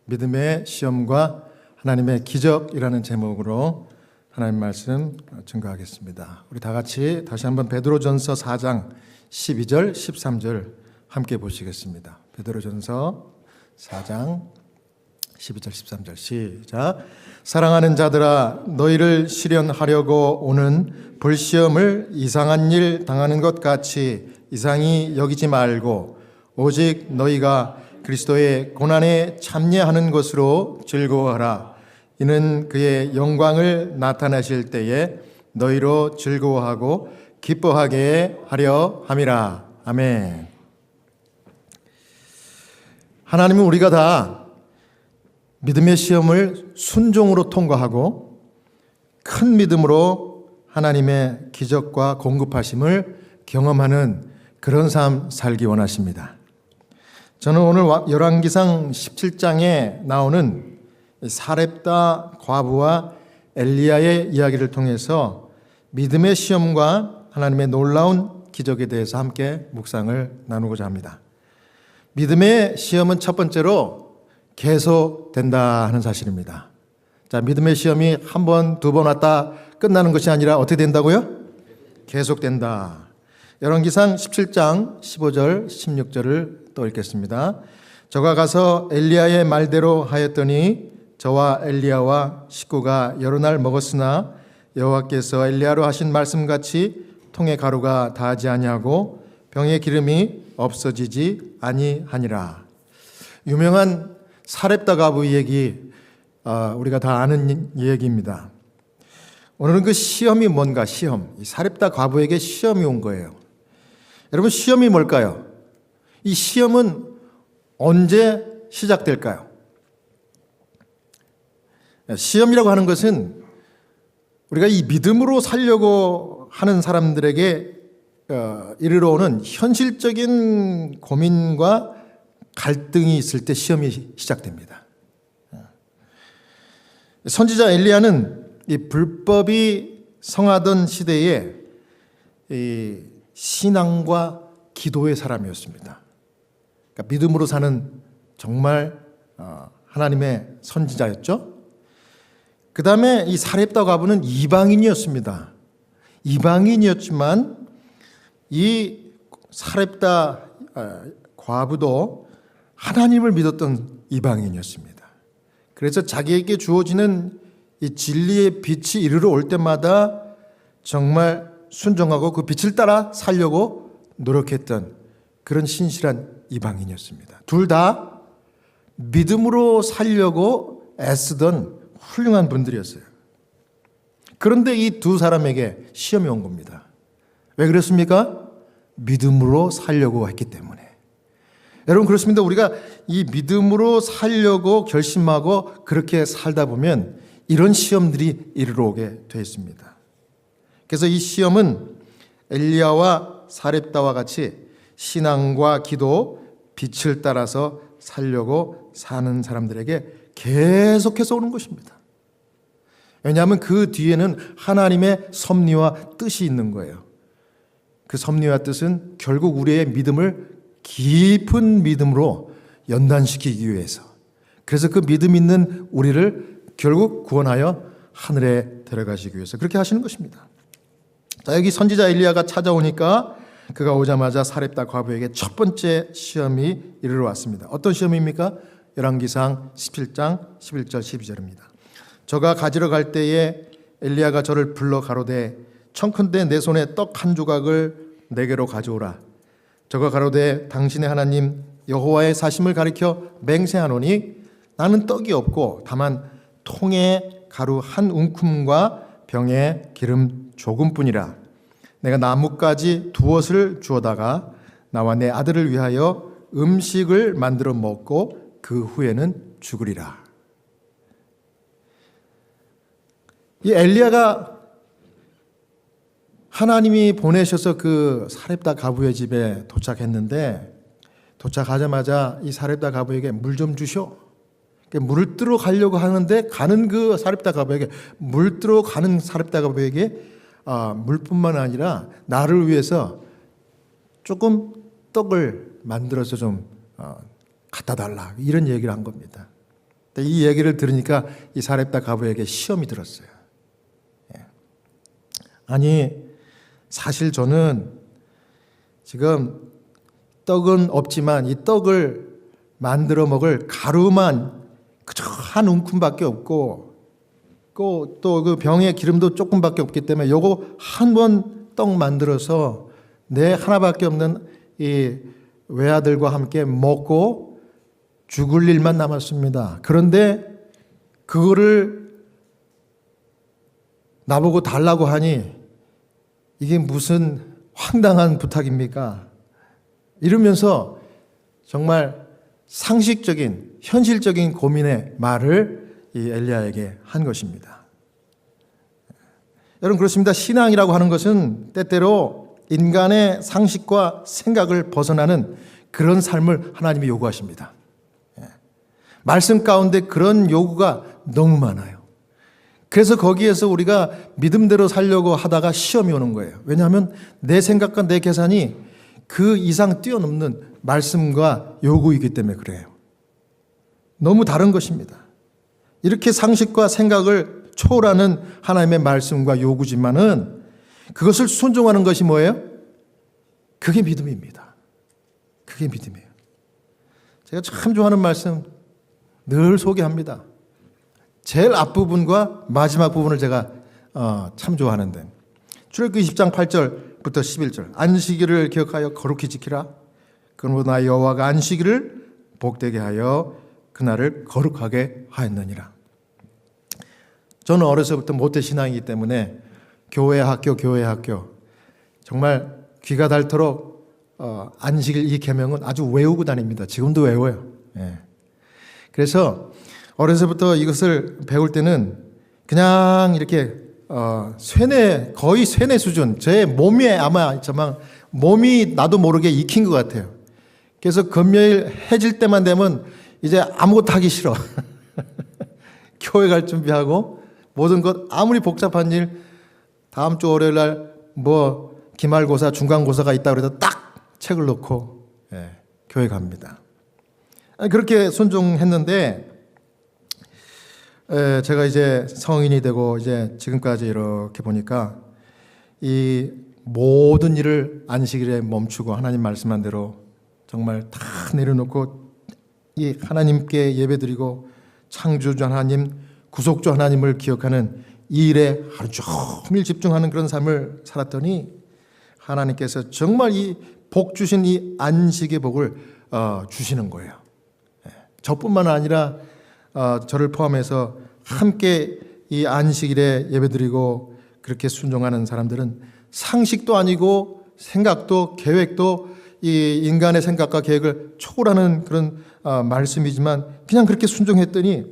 믿음의 시험과 하나님의 기적이라는 제목으로 하나님 말씀 증거하겠습니다. 우리 다 같이 다시 한번 베드로전서 4장 12절 13절 함께 보시겠습니다. 베드로전서 4장 12절 13절 시작. 사랑하는 자들아, 너희를 시련하려고 오는 불시험을 이상한 일 당하는 것 같이 이상히 여기지 말고 오직 너희가 그리스도의 고난에 참여하는 것으로 즐거워하라. 이는 그의 영광을 나타내실 때에 너희로 즐거워하고 기뻐하게 하려 함이라. 아멘. 하나님은 우리가 다 믿음의 시험을 순종으로 통과하고 큰 믿음으로 하나님의 기적과 공급하심을 경험하는 그런 삶 살기 원하십니다. 저는 오늘 열왕기상 17장에 나오는 사렙다 과부와 엘리야의 이야기를 통해서 믿음의 시험과 하나님의 놀라운 기적에 대해서 함께 묵상을 나누고자 합니다. 믿음의 시험은 첫 번째로 계속된다 하는 사실입니다. 자, 믿음의 시험이 한 번, 두 번 왔다 끝나는 것이 아니라 어떻게 된다고요? 계속된다. 열왕기상 17장 15절 16절을 또 읽겠습니다. 저가 가서 엘리야의 말대로 하였더니 저와 엘리야와 식구가 여러 날 먹었으나 여호와께서 엘리야로 하신 말씀같이 통의 가루가 다하지 아니하고 병의 기름이 없어지지 아니하니라. 유명한 사렙다 과부 얘기, 우리가 다 아는 얘기입니다. 오늘은 그 시험이 뭔가, 시험. 이 사렙다 과부에게 시험이 온 거예요. 여러분, 시험이 뭘까요? 이 시험은 언제 시작될까요? 시험이라고 하는 것은 우리가 이 믿음으로 살려고 하는 사람들에게 이르러 오는 현실적인 고민과 갈등이 있을 때 시험이 시작됩니다. 선지자 엘리야는 이 불법이 성하던 시대에 이 신앙과 기도의 사람이었습니다. 그러니까 믿음으로 사는 정말 하나님의 선지자였죠. 그 다음에 이 사렙다 과부는 이방인이었습니다. 이방인이었지만 이 사렙다 과부도 하나님을 믿었던 이방인이었습니다. 그래서 자기에게 주어지는 이 진리의 빛이 이르러 올 때마다 정말 순종하고 그 빛을 따라 살려고 노력했던 그런 신실한 이방인이었습니다. 둘 다 믿음으로 살려고 애쓰던 훌륭한 분들이었어요. 그런데 이 두 사람에게 시험이 온 겁니다. 왜 그랬습니까? 믿음으로 살려고 했기 때문에. 여러분, 그렇습니다. 우리가 이 믿음으로 살려고 결심하고 그렇게 살다 보면 이런 시험들이 이르러 오게 되어 있습니다. 그래서 이 시험은 엘리야와 사렙다와 같이 신앙과 기도, 빛을 따라서 살려고 사는 사람들에게 계속해서 오는 것입니다. 왜냐하면 그 뒤에는 하나님의 섭리와 뜻이 있는 거예요. 그 섭리와 뜻은 결국 우리의 믿음을 깊은 믿음으로 연단시키기 위해서, 그래서 그 믿음 있는 우리를 결국 구원하여 하늘에 데려가시기 위해서 그렇게 하시는 것입니다. 자, 여기 선지자 엘리야가 찾아오니까 그가 오자마자 사렙다 과부에게 첫 번째 시험이 이르러 왔습니다. 어떤 시험입니까? 열왕기상 17장 11절 12절입니다. 저가 가지러 갈 때에 엘리야가 저를 불러 가로되 청컨대 내 손에 떡 한 조각을 내게로 가져오라. 저가 가로되 당신의 하나님 여호와의 사심을 가리켜 맹세하노니 나는 떡이 없고 다만 통에 가루 한 움큼과 병에 기름 조금뿐이라. 내가 나뭇가지 두엇을 주어다가 나와 내 아들을 위하여 음식을 만들어 먹고 그 후에는 죽으리라. 이 엘리야가 하나님이 보내셔서 그 사렙다 과부의 집에 도착했는데, 도착하자마자 이 사렙다 과부에게 물 좀 주시오. 물을 뜨러 가려고 하는데 가는 그 사렙다 과부에게, 물 뜨러 가는 사렙다 과부에게 물뿐만 아니라 나를 위해서 조금 떡을 만들어서 좀 갖다 달라, 이런 얘기를 한 겁니다. 이 얘기를 들으니까 이 사렙다 과부에게 시험이 들었어요. 아니, 사실 저는 지금 떡은 없지만 이 떡을 만들어 먹을 가루만 그저 한 움큼밖에 없고 또 그 병에 기름도 조금밖에 없기 때문에 요거 한 번 떡 만들어서 내 하나밖에 없는 이 외아들과 함께 먹고 죽을 일만 남았습니다. 그런데 그거를 나보고 달라고 하니 이게 무슨 황당한 부탁입니까? 이러면서 정말 상식적인 현실적인 고민의 말을 이 엘리야에게 한 것입니다. 여러분, 그렇습니다. 신앙이라고 하는 것은 때때로 인간의 상식과 생각을 벗어나는 그런 삶을 하나님이 요구하십니다. 말씀 가운데 그런 요구가 너무 많아요. 그래서 거기에서 우리가 믿음대로 살려고 하다가 시험이 오는 거예요. 왜냐하면 내 생각과 내 계산이 그 이상 뛰어넘는 말씀과 요구이기 때문에 그래요. 너무 다른 것입니다. 이렇게 상식과 생각을 초월하는 하나님의 말씀과 요구지만은 그것을 순종하는 것이 뭐예요? 그게 믿음입니다. 그게 믿음이에요. 제가 참 좋아하는 말씀 늘 소개합니다. 제일 앞부분과 마지막 부분을 제가 참 좋아하는데, 출애굽기 20장 8절부터 11절, 안식일을 기억하여 거룩히 지키라. 그러므로 나 여호와가 안식일을 복되게 하여 그날을 거룩하게 하였느니라. 저는 어려서부터 모태신앙이기 때문에 교회 학교 정말 귀가 닳도록 안식일 이 계명은 아주 외우고 다닙니다. 지금도 외워요. 그래서 어려서부터 이것을 배울 때는 그냥 이렇게 거의 쇠뇌 수준, 제 몸에 아마 몸이 나도 모르게 익힌 것 같아요. 그래서 금요일 해질 때만 되면 이제 아무것도 하기 싫어. 교회 갈 준비하고 모든 것, 아무리 복잡한 일, 다음 주 월요일 날 뭐 기말고사, 중간고사가 있다 그래도 딱 책을 놓고 교회 갑니다. 그렇게 순종했는데, 제가 이제 성인이 되고 이제 지금까지 이렇게 보니까 이 모든 일을 안식일에 멈추고 하나님 말씀한 대로 정말 다 내려놓고 이 하나님께 예배드리고 창조주 하나님, 구속주 하나님을 기억하는 이 일에 하루 종일 집중하는 그런 삶을 살았더니 하나님께서 정말 이 복 주신 이 안식의 복을 주시는 거예요. 저뿐만 아니라 저를 포함해서 함께 이 안식일에 예배드리고 그렇게 순종하는 사람들은 상식도 아니고 생각도 계획도 이 인간의 생각과 계획을 초월하는 그런 말씀이지만 그냥 그렇게 순종했더니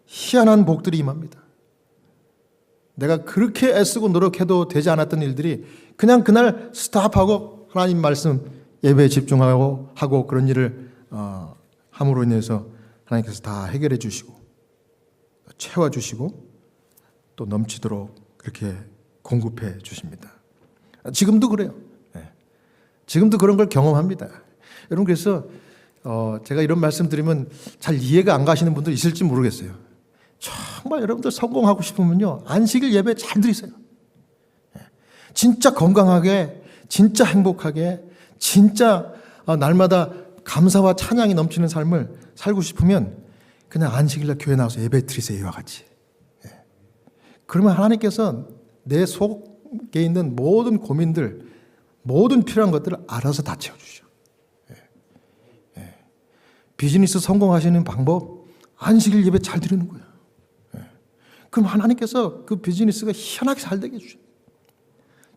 희한한 복들이 임합니다. 내가 그렇게 애쓰고 노력해도 되지 않았던 일들이 그냥 그날 스탑하고 하나님 말씀 예배에 집중하고 그런 일을 함으로 인해서 하나님께서 다 해결해 주시고 채워주시고 또 넘치도록 그렇게 공급해 주십니다. 지금도 그래요. 지금도 그런 걸 경험합니다. 여러분, 그래서 제가 이런 말씀 드리면 잘 이해가 안 가시는 분들 있을지 모르겠어요. 정말 여러분들 성공하고 싶으면요, 안식일 예배 잘 드리세요. 진짜 건강하게, 진짜 행복하게, 진짜 날마다 감사와 찬양이 넘치는 삶을 살고 싶으면 그냥 안식일날 교회 나와서 예배 드리세요. 이와 같이. 그러면 하나님께서 내 속에 있는 모든 고민들, 모든 필요한 것들을 알아서 다 채워주셔. 비즈니스 성공하시는 방법, 안식일 예배 잘 드리는 거예요. 그럼 하나님께서 그 비즈니스가 희한하게 잘 되게 해주셔요.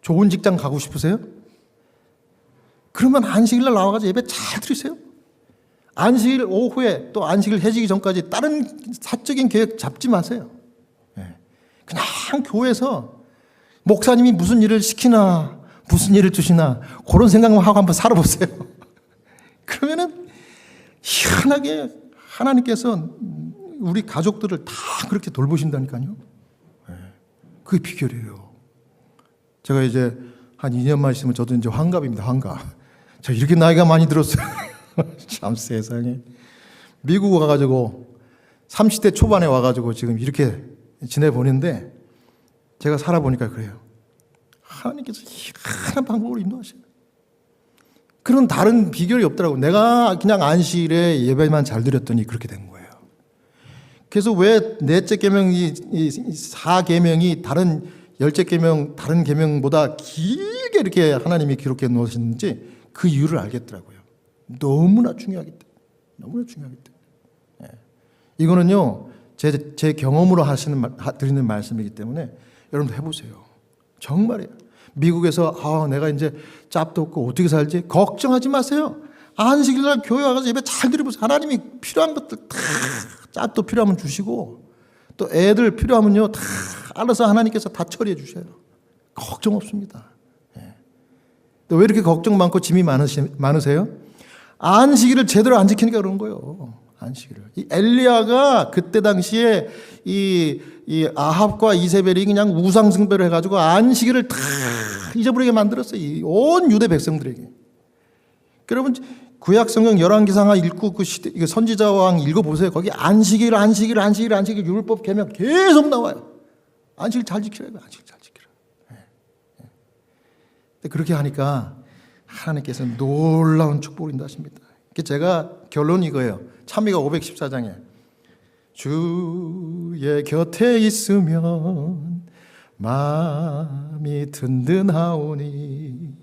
좋은 직장 가고 싶으세요? 그러면 안식일날 나와가지고 예배 잘 드리세요. 안식일 오후에 또 안식일 해지기 전까지 다른 사적인 계획 잡지 마세요. 그냥 교회에서 목사님이 무슨 일을 시키나 무슨 일을 주시나 그런 생각만 하고 한번 살아보세요. 그러면은 희한하게 하나님께서 우리 가족들을 다 그렇게 돌보신다니까요. 그게 비결이에요. 제가 이제 한 2년만 있으면 저도 이제 환갑입니다. 환갑. 저 이렇게 나이가 많이 들었어요. 참 세상에. 미국 가가지고 30대 초반에 와가지고 지금 이렇게 지내보는데 제가 살아보니까 그래요. 하나님께서 희한한 방법으로 인도하셔요. 그런 다른 비결이 없더라고요. 내가 그냥 안식일에 예배만 잘 드렸더니 그렇게 된 거예요. 그래서 왜 넷째 계명이, 이 4계명이 다른 열째 계명, 다른 계명보다 길게 이렇게 하나님이 기록해 놓으셨는지 그 이유를 알겠더라고요. 너무나 중요하기 때문에. 너무나 중요하기 때문에. 예. 이거는요, 제 경험으로 드리는 말씀이기 때문에 여러분도 해보세요. 정말이에요. 미국에서 내가 이제 짭도 없고 어떻게 살지? 걱정하지 마세요. 안식일날 교회 와서 예배 잘 드려보세요. 하나님이 필요한 것들 다 짭도 필요하면 주시고 또 애들 필요하면요 다 알아서 하나님께서 다 처리해 주셔요. 걱정 없습니다. 예. 왜 이렇게 걱정 많고 짐이 많으세요? 안식일을 제대로 안 지키니까 그런 거예요. 안식일을. 이 엘리야가 그때 당시에 이 아합과 이세벨이 그냥 우상 숭배를 해가지고 안식일을 다 잊어버리게 만들었어요. 온 유대 백성들에게. 여러분 구약 성경 열왕기상하 읽고 그 시대 선지자 왕 읽어보세요. 거기 안식일 율법 계명 계속 나와요. 안식일 잘 지키라. 안식일 잘 지키라. 네. 그렇게 하니까 하나님께서 놀라운 축복을 인도하십니다. 제가 결론이 이거예요. 찬미가 514장에 주의 곁에 있으면 마음이 든든하오니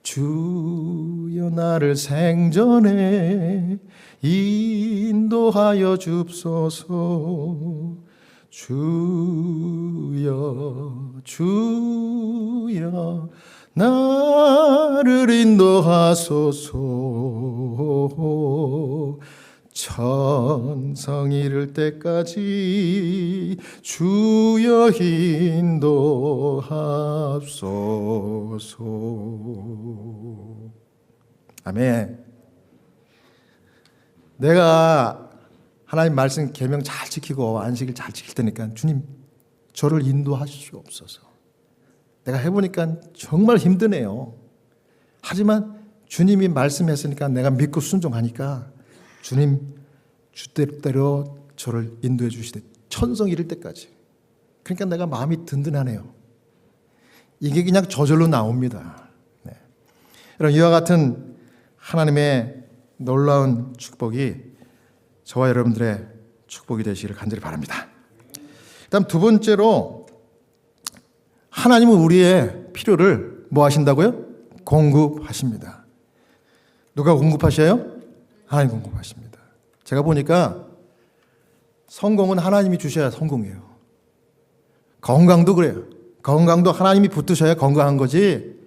주여 나를 생전에 인도하여 줍소서. 주여 나를 인도하소서. 천성 이를 때까지 주여 인도하소서. 아멘. 내가 하나님 말씀 계명 잘 지키고 안식일 잘 지킬 테니까 주님 저를 인도하시옵소서. 내가 해보니까 정말 힘드네요. 하지만 주님이 말씀했으니까 내가 믿고 순종하니까 주님 주대로 저를 인도해 주시되 천성 이를 때까지. 그러니까 내가 마음이 든든하네요. 이게 그냥 저절로 나옵니다. 네. 여러분 이와 같은 하나님의 놀라운 축복이 저와 여러분들의 축복이 되시기를 간절히 바랍니다. 다음 두 번째로 하나님은 우리의 필요를 뭐 하신다고요? 공급하십니다. 누가 공급하셔요? 하나님 공급하십니다. 제가 보니까 성공은 하나님이 주셔야 성공이에요. 건강도 그래요. 건강도 하나님이 붙드셔야 건강한 거지.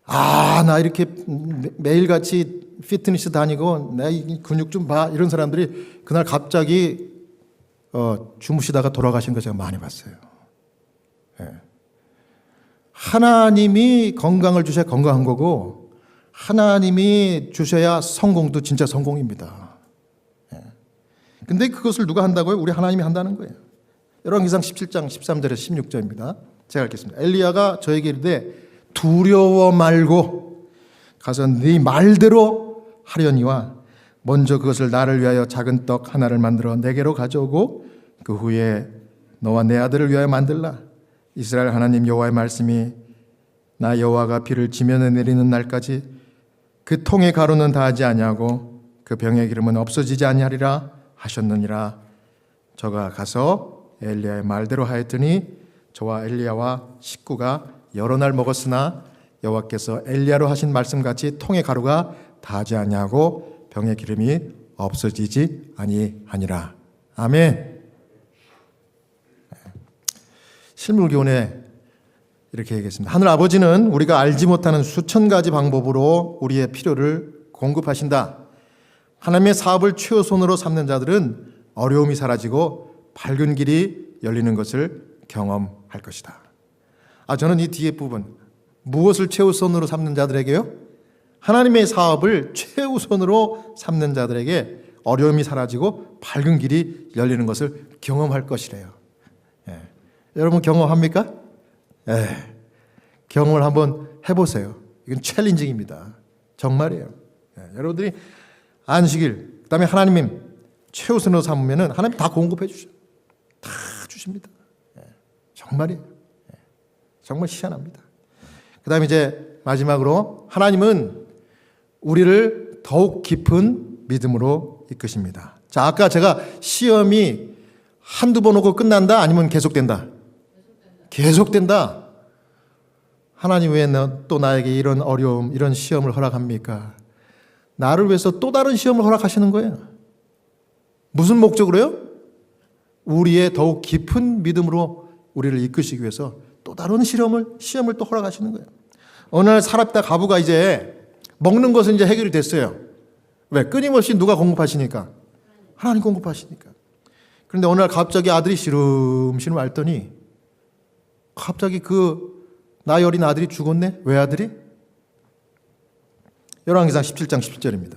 나 이렇게 매일같이 피트니스 다니고 내 근육 좀 봐 이런 사람들이 그날 갑자기 주무시다가 돌아가신 거 제가 많이 봤어요. 예. 하나님이 건강을 주셔야 건강한 거고 하나님이 주셔야 성공도 진짜 성공입니다. 근데 그것을 누가 한다고요? 우리 하나님이 한다는 거예요. 열왕기상 17장 13절에서 16절입니다. 제가 읽겠습니다. 엘리야가 저에게 이르되 두려워 말고 가서 네 말대로 하려니와 먼저 그것을 나를 위하여 작은 떡 하나를 만들어 내게로 가져오고 그 후에 너와 내 아들을 위하여 만들라. 이스라엘 하나님 여호와의 말씀이 나 여호와가 비를 지면에 내리는 날까지 그 통의 가루는 다하지 아니하고 그 병의 기름은 없어지지 아니하리라 하셨느니라. 저가 가서 엘리야의 말대로 하였더니 저와 엘리야와 식구가 여러 날 먹었으나 여호와께서 엘리야로 하신 말씀같이 통의 가루가 다하지 아니하고 병의 기름이 없어지지 아니하니라. 아멘. 실물교훈에 이렇게 얘기했습니다. 하늘 아버지는 우리가 알지 못하는 수천 가지 방법으로 우리의 필요를 공급하신다. 하나님의 사업을 최우선으로 삼는 자들은 어려움이 사라지고 밝은 길이 열리는 것을 경험할 것이다. 저는 이 뒤에 부분 무엇을 최우선으로 삼는 자들에게요? 하나님의 사업을 최우선으로 삼는 자들에게 어려움이 사라지고 밝은 길이 열리는 것을 경험할 것이래요. 여러분 경험합니까? 경험을 한번 해보세요. 이건 챌린징입니다. 정말이에요. 여러분들이 안식일, 그 다음에 하나님 최우선으로 삼으면 하나님 다 공급해 주셔. 다 주십니다. 정말이에요. 정말 희한합니다. 그 다음에 이제 마지막으로 하나님은 우리를 더욱 깊은 믿음으로 이끄십니다. 자, 아까 제가 시험이 한두 번 오고 끝난다? 아니면 계속된다? 계속된다. 하나님 왜 또 나에게 이런 어려움, 이런 시험을 허락합니까? 나를 위해서 또 다른 시험을 허락하시는 거예요. 무슨 목적으로요? 우리의 더욱 깊은 믿음으로 우리를 이끄시기 위해서 또 다른 시험을 또 허락하시는 거예요. 어느 날 사랍다 가부가 이제 먹는 것은 이제 해결이 됐어요. 왜? 끊임없이 누가 공급하시니까? 하나님 공급하시니까. 그런데 어느 날 갑자기 아들이 시름시름 앓더니 갑자기 그 나이 어린 아들이 죽었네? 왜 아들이? 열왕기상 17장 17절입니다.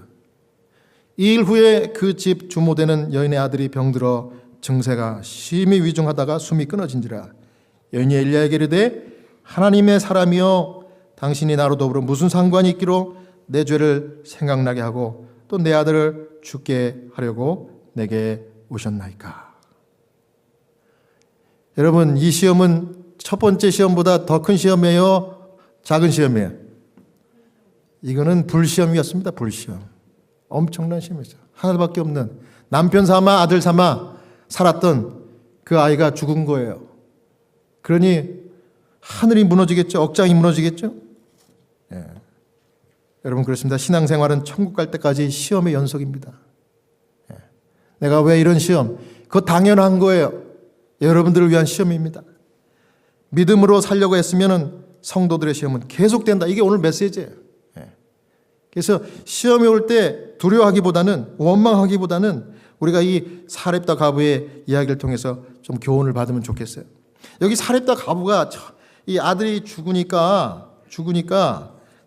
2일 후에 그 집 주모되는 여인의 아들이 병들어 증세가 심히 위중하다가 숨이 끊어진지라. 여인이 엘리야에게 이르되 하나님의 사람이여 당신이 나로 더불어 무슨 상관이 있기로 내 죄를 생각나게 하고 또 내 아들을 죽게 하려고 내게 오셨나이까. 여러분, 이 시험은 첫 번째 시험보다 더 큰 시험이에요? 작은 시험이에요? 이거는 불시험이었습니다. 불시험. 엄청난 시험이었어요. 하나밖에 없는 남편 삼아 아들 삼아 살았던 그 아이가 죽은 거예요. 그러니 하늘이 무너지겠죠. 억장이 무너지겠죠. 예. 여러분 그렇습니다. 신앙생활은 천국 갈 때까지 시험의 연속입니다. 예. 내가 왜 이런 시험? 그거 당연한 거예요. 여러분들을 위한 시험입니다. 믿음으로 살려고 했으면 성도들의 시험은 계속된다. 이게 오늘 메시지예요. 예. 그래서 시험이 올 때 두려워하기보다는 원망하기보다는 우리가 이 사렙다 가부의 이야기를 통해서 좀 교훈을 받으면 좋겠어요. 여기 사렙다 가부가 이 아들이 죽으니까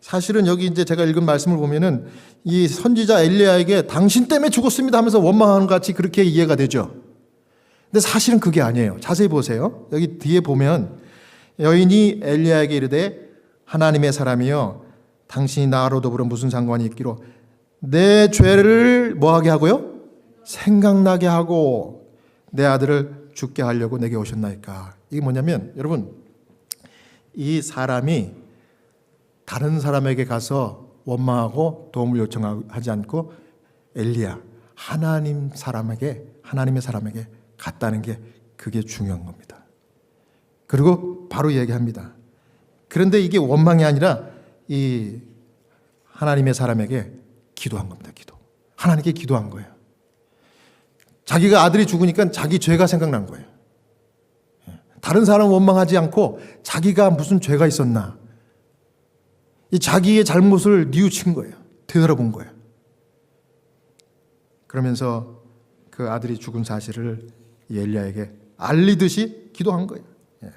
사실은 여기 이제 제가 읽은 말씀을 보면은 이 선지자 엘리야에게 당신 때문에 죽었습니다 하면서 원망하는 것 같이 그렇게 이해가 되죠. 근데 사실은 그게 아니에요. 자세히 보세요. 여기 뒤에 보면 여인이 엘리야에게 이르되 하나님의 사람이여 당신이 나로 더불어 무슨 상관이 있기로 내 죄를 뭐하게 하고요? 생각나게 하고 내 아들을 죽게 하려고 내게 오셨나이까. 이게 뭐냐면 여러분 이 사람이 다른 사람에게 가서 원망하고 도움을 요청하지 않고 엘리야 하나님의 사람에게 갔다는 게 그게 중요한 겁니다. 그리고 바로 얘기합니다. 그런데 이게 원망이 아니라 이 하나님의 사람에게 기도한 겁니다. 하나님께 기도한 거예요. 자기가 아들이 죽으니까 자기 죄가 생각난 거예요. 다른 사람 원망하지 않고 자기가 무슨 죄가 있었나 이 자기의 잘못을 뉘우친 거예요. 되돌아본 거예요. 그러면서 그 아들이 죽은 사실을 엘리야에게 알리듯이 기도한 거예요. 예.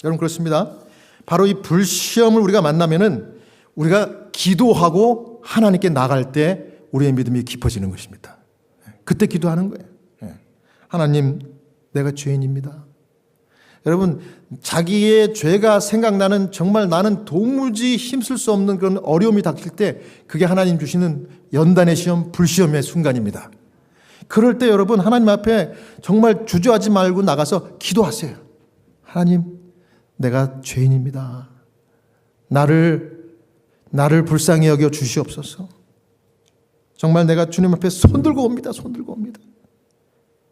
여러분 그렇습니다. 바로 이 불시험을 우리가 만나면은 우리가 기도하고 하나님께 나갈 때 우리의 믿음이 깊어지는 것입니다. 그때 기도하는 거예요. 예. 하나님, 내가 죄인입니다. 여러분, 자기의 죄가 생각나는 정말 나는 도무지 힘쓸 수 없는 그런 어려움이 닥칠 때 그게 하나님 주시는 연단의 시험, 불시험의 순간입니다. 그럴 때 여러분 하나님 앞에 정말 주저하지 말고 나가서 기도하세요. 하나님, 내가 죄인입니다. 나를 불쌍히 여겨 주시옵소서. 정말 내가 주님 앞에 손들고 옵니다.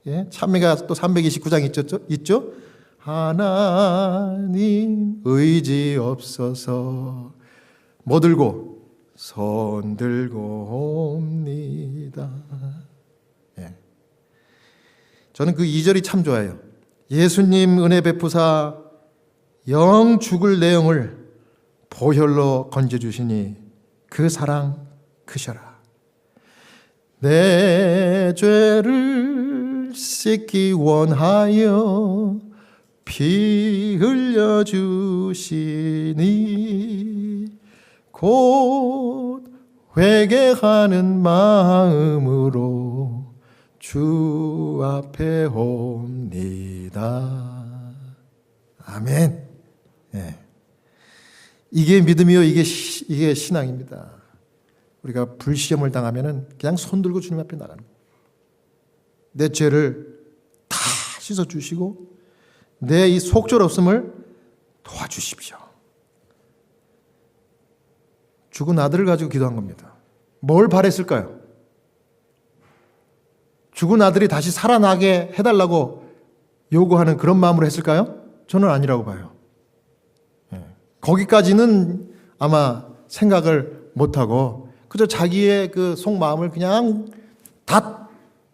예, 찬미가 또 329장 있죠? 하나님 의지 없어서 뭐 들고? 손 들고 옵니다. 예. 저는 그 2절이 참 좋아요. 예수님 은혜 베푸사 영 죽을 내용을 보혈로 건져주시니 그 사랑 크셔라. 내 죄를 씻기 원하여 피 흘려 주시니 곧 회개하는 마음으로 주 앞에 옵니다. 아멘. 네. 이게 믿음이요, 이게 신앙입니다. 우리가 불시험을 당하면은 그냥 손 들고 주님 앞에 나가는 거예요. 내 죄를 다 씻어주시고 내 이 속절없음을 도와주십시오. 죽은 아들을 가지고 기도한 겁니다. 뭘 바랬을까요? 죽은 아들이 다시 살아나게 해달라고 요구하는 그런 마음으로 했을까요? 저는 아니라고 봐요. 거기까지는 아마 생각을 못하고 그저 자기의 그 속마음을 그냥 다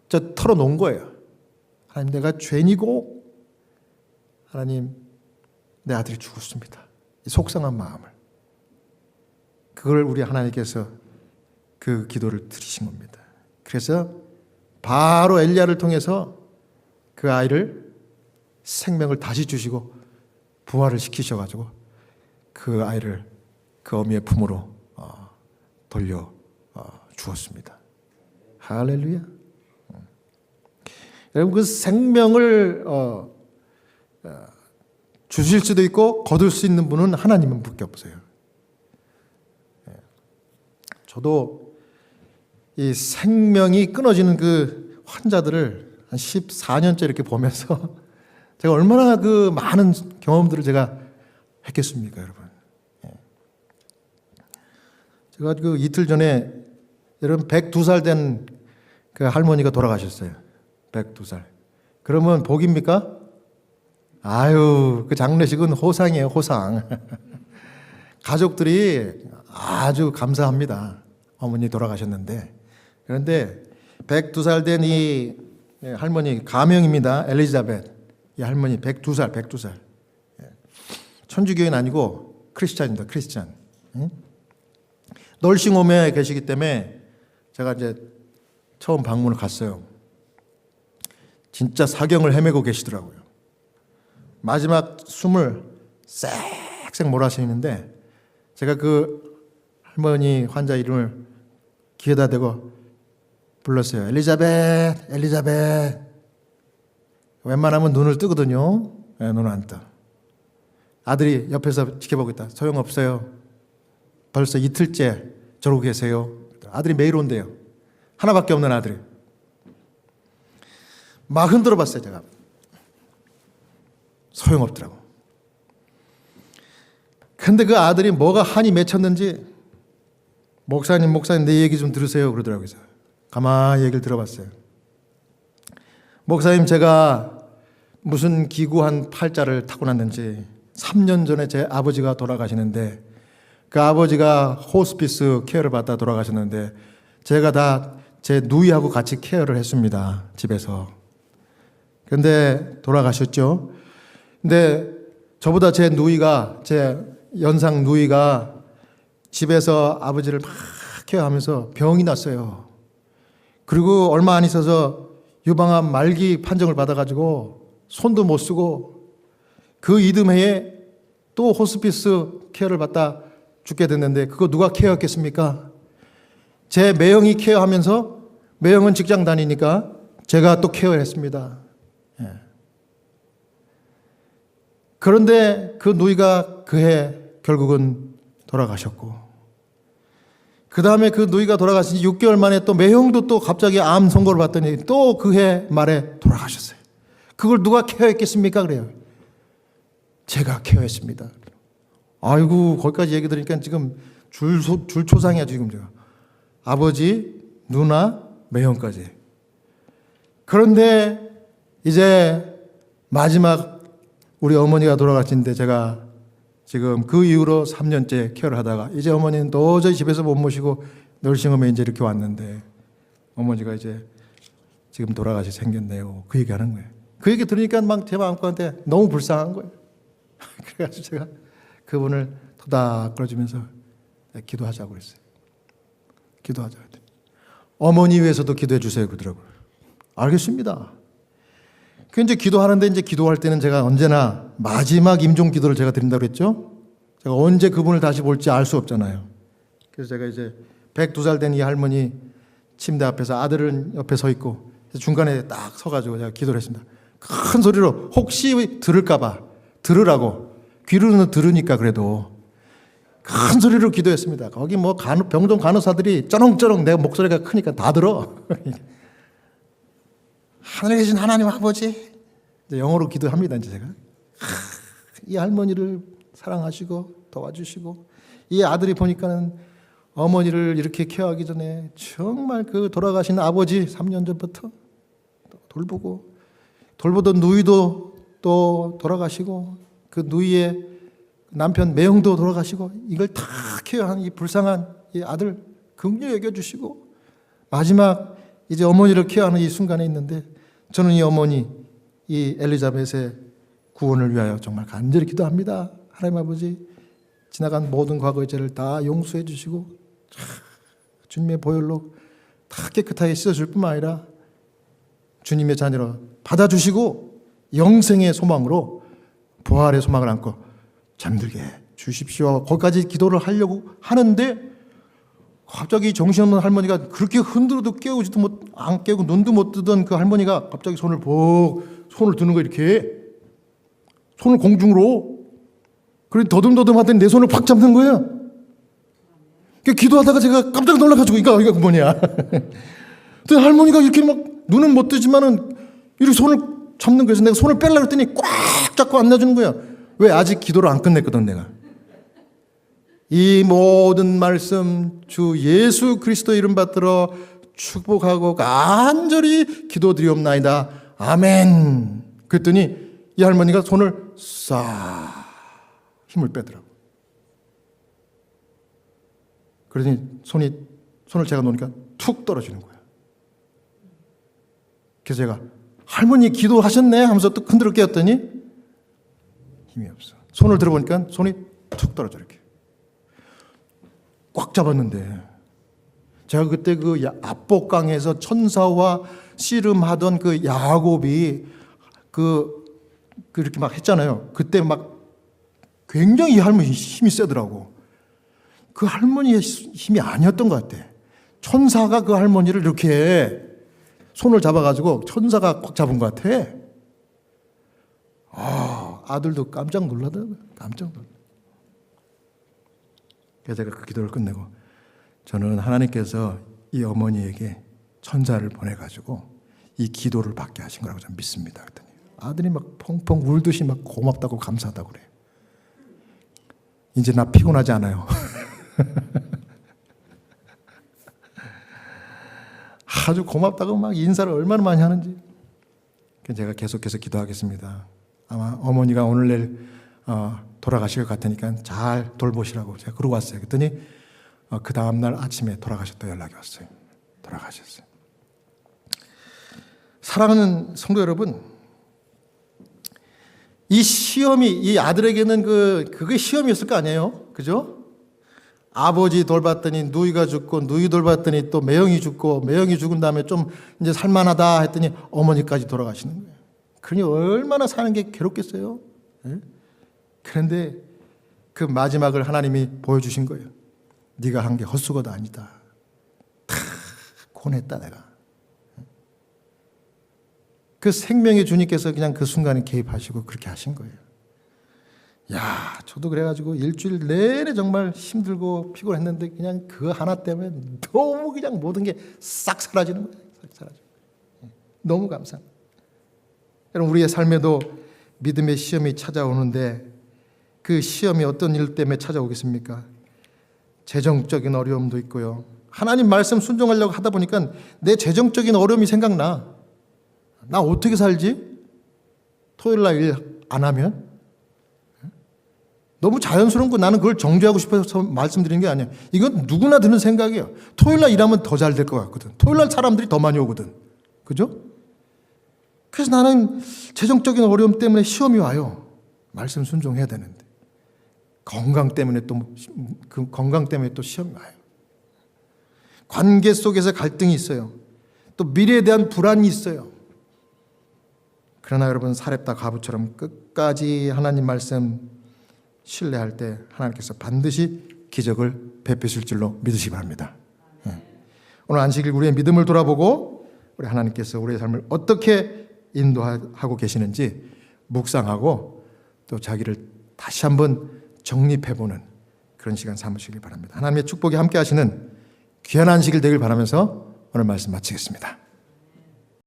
털어놓은 거예요. 하나님, 내가 죄인이고 하나님, 내 아들이 죽었습니다. 이 속상한 마음을. 그걸 우리 하나님께서 그 기도를 들으신 겁니다. 그래서 바로 엘리야를 통해서 그 아이를 생명을 다시 주시고 부활을 시키셔가지고 그 아이를 그 어미의 품으로 돌려 주었습니다. 할렐루야. 여러분, 그 생명을 주실 수도 있고 거둘 수 있는 분은 하나님은 밖에 없어요. 저도 이 생명이 끊어지는 그 환자들을 한 14년째 이렇게 보면서 제가 얼마나 그 많은 경험들을 제가 했겠습니까, 여러분. 제가 그 이틀 전에 여러분 102살 된 그 할머니가 돌아가셨어요. 102살. 그러면 복입니까? 아유, 그 장례식은 호상이에요, 호상. 가족들이 아주 감사합니다. 어머니 돌아가셨는데. 그런데 102살 된 이 할머니 가명입니다. 엘리자벳. 이 할머니 102살. 천주교인 아니고 크리스찬입니다. 크리스찬. 널싱홈에 계시기 때문에 제가 이제 처음 방문을 갔어요. 진짜 사경을 헤매고 계시더라고요. 마지막 숨을 쌕쌕 몰아쉬는데 제가 그 할머니 환자 이름을 귀에다 대고 불렀어요. 엘리자벳, 엘리자벳. 웬만하면 눈을 뜨거든요. 네, 눈을 안 떠. 아들이 옆에서 지켜보고 있다. 소용없어요. 벌써 이틀째 저러고 계세요. 아들이 매일 온대요. 하나밖에 없는 아들이. 막 흔들어 봤어요, 제가. 소용없더라고. 근데 그 아들이 뭐가 한이 맺혔는지 목사님 내 얘기 좀 들으세요 그러더라고요. 가만히 얘기를 들어봤어요. 목사님, 제가 무슨 기구한 팔자를 타고났는지 3년 전에 제 아버지가 돌아가시는데 그 아버지가 호스피스 케어를 받다 돌아가셨는데 제가 다 제 누이하고 같이 케어를 했습니다. 집에서. 그런데 돌아가셨죠. 근데 저보다 제 연상 누이가 집에서 아버지를 막 케어하면서 병이 났어요. 그리고 얼마 안 있어서 유방암 말기 판정을 받아가지고 손도 못 쓰고 그 이듬해에 또 호스피스 케어를 받다 죽게 됐는데 그거 누가 케어했겠습니까? 제 매형이 케어하면서 매형은 직장 다니니까 제가 또 케어했습니다. 그런데 그 누이가 그해 결국은 돌아가셨고 그 다음에 그 누이가 돌아가신 지 6개월 만에 또 매형도 또 갑자기 암 선고를 받더니 또 그해 말에 돌아가셨어요. 그걸 누가 케어했겠습니까? 그래요. 제가 케어했습니다. 아이고, 거기까지 얘기 들으니까 지금 줄초상이야 지금 제가. 아버지, 누나, 매형까지. 그런데 이제 마지막 우리 어머니가 돌아가신데 제가 지금 그 이후로 3년째 케어를 하다가 이제 어머니는 도저히 집에서 못 모시고 널싱홈에 이제 이렇게 왔는데 어머니가 이제 지금 돌아가시 생겼네요. 그 얘기 하는 거예요. 그 얘기 들으니까 막 제 마음가운데 너무 불쌍한 거예요. 그래가지고 제가 그분을 토닥 끌어주면서 기도하자고 그랬어요. 기도하자. 어머니 위해서도 기도해 주세요 그러더라고요. 알겠습니다. 그 이제 기도하는데 이제 기도할 때는 제가 언제나 마지막 임종 기도를 제가 드린다고 그랬죠. 제가 언제 그분을 다시 볼지 알 수 없잖아요. 그래서 제가 이제 102살 된 이 할머니 침대 앞에서 아들은 옆에 서 있고 중간에 딱 서가지고 제가 기도를 했습니다. 큰 소리로 혹시 들을까봐 들으라고 귀로는 들으니까 그래도 큰 소리로 기도했습니다. 거기 뭐 병동 간호사들이 쩌렁쩌렁 내 목소리가 크니까 다 들어. 하늘에 계신 하나님 아버지, 이제 영어로 기도합니다. 이제 제가 이 할머니를 사랑하시고 도와주시고, 이 아들이 보니까는 어머니를 이렇게 케어하기 전에 정말 그 돌아가신 아버지 3년 전부터 돌보던 누이도 또 돌아가시고, 그 누이의 남편 매형도 돌아가시고, 이걸 다 케어하는 이 불쌍한 이 아들 긍휼히 여겨주시고, 마지막 이제 어머니를 케어하는 이 순간에 있는데, 저는 이 어머니, 이 엘리자벳의 구원을 위하여 정말 간절히 기도합니다. 하나님 아버지, 지나간 모든 과거의 죄를 다 용서해 주시고 주님의 보혈로 다 깨끗하게 씻어줄 뿐만 아니라 주님의 자녀로 받아주시고 영생의 소망으로 부활의 소망을 안고 잠들게 주십시오. 거기까지 기도를 하려고 하는데 갑자기 정신없는 할머니가, 그렇게 흔들어도 깨우지도 안 깨고 눈도 못 뜨던 그 할머니가 갑자기 손을 드는 거, 이렇게 손을 공중으로, 그리고 더듬더듬 하더니 내 손을 팍 잡는 거예요. 기도하다가 제가 깜짝 놀라가지고, 이거 뭐냐. 할머니가 이렇게 막 눈은 못 뜨지만은 이렇게 손을 잡는 거예요. 내가 손을 빼려고 했더니 꽉 잡고 안 놔주는 거야. 왜? 아직 기도를 안 끝냈거든, 내가. 이 모든 말씀 주 예수 그리스도 이름 받들어 축복하고 간절히 기도드리옵나이다. 아멘. 그랬더니 이 할머니가 손을 싹 힘을 빼더라고. 그러더니 손을 제가 놓으니까 툭 떨어지는 거야. 그래서 제가 할머니 기도하셨네 하면서 또 흔들어 깨웠더니 힘이 없어. 손을 들어보니까 손이 툭 떨어져, 이렇게. 꽉 잡았는데, 제가 그때 그 압복강에서 천사와 씨름하던 그 야곱이 그렇게 막 했잖아요. 그때 막 굉장히 이 할머니 힘이 세더라고. 그 할머니의 힘이 아니었던 것 같아. 천사가 그 할머니를 이렇게 손을 잡아가지고 천사가 꽉 잡은 것 같아. 아들도 깜짝 놀라더라고요. 깜짝 놀라. 그래서 제가 그 기도를 끝내고, 저는 하나님께서 이 어머니에게 천사를 보내가지고 이 기도를 받게 하신 거라고 저는 믿습니다. 그랬더니 아들이 막 펑펑 울듯이 막 고맙다고 감사하다고 그래요. 이제 나 피곤하지 않아요. 아주 고맙다고 막 인사를 얼마나 많이 하는지. 제가 계속해서 기도하겠습니다. 아마 어머니가 오늘 내일 돌아가실 것 같으니까 잘 돌보시라고 제가 그러고 왔어요. 그랬더니 그 다음날 아침에 돌아가셨다 연락이 왔어요. 돌아가셨어요. 사랑하는 성도 여러분, 이 시험이 이 아들에게는 그게 시험이었을 거 아니에요? 그죠? 아버지 돌봤더니 누이가 죽고, 누이 돌봤더니 또 매형이 죽고, 매형이 죽은 다음에 좀 이제 살만하다 했더니 어머니까지 돌아가시는 거예요. 그러니 얼마나 사는 게 괴롭겠어요? 네? 그런데 그 마지막을 하나님이 보여주신 거예요. 네가 한 게 헛수고도 아니다. 다 고냈다 내가. 그 생명의 주님께서 그냥 그 순간에 개입하시고 그렇게 하신 거예요. 야, 저도 그래가지고 일주일 내내 정말 힘들고 피곤했는데 그냥 그 하나 때문에 너무 그냥 모든 게 싹 사라지는 거예요. 싹 사라지는 거예요. 너무 감사합니다. 여러분, 우리의 삶에도 믿음의 시험이 찾아오는데 그 시험이 어떤 일 때문에 찾아오겠습니까? 재정적인 어려움도 있고요. 하나님 말씀 순종하려고 하다 보니까 내 재정적인 어려움이 생각나. 나 어떻게 살지? 토요일 날 일 안 하면? 너무 자연스러운 거, 나는 그걸 정죄하고 싶어서 말씀드리는 게 아니에요. 이건 누구나 드는 생각이에요. 토요일 날 일하면 더 잘 될 것 같거든. 토요일 날 사람들이 더 많이 오거든. 그죠? 그래서 나는 재정적인 어려움 때문에 시험이 와요. 말씀 순종해야 되는데. 건강 때문에 또 시험이 와요. 관계 속에서 갈등이 있어요. 또 미래에 대한 불안이 있어요. 그러나 여러분, 사렙다 과부처럼 끝까지 하나님 말씀 신뢰할 때 하나님께서 반드시 기적을 베푸실 줄로 믿으시기 바랍니다. 오늘 안식일 우리의 믿음을 돌아보고 우리 하나님께서 우리의 삶을 어떻게 인도하고 계시는지 묵상하고 또 자기를 다시 한번 정립해보는 그런 시간 삼으시길 바랍니다. 하나님의 축복이 함께 하시는 귀한 안식일 되길 바라면서 오늘 말씀 마치겠습니다.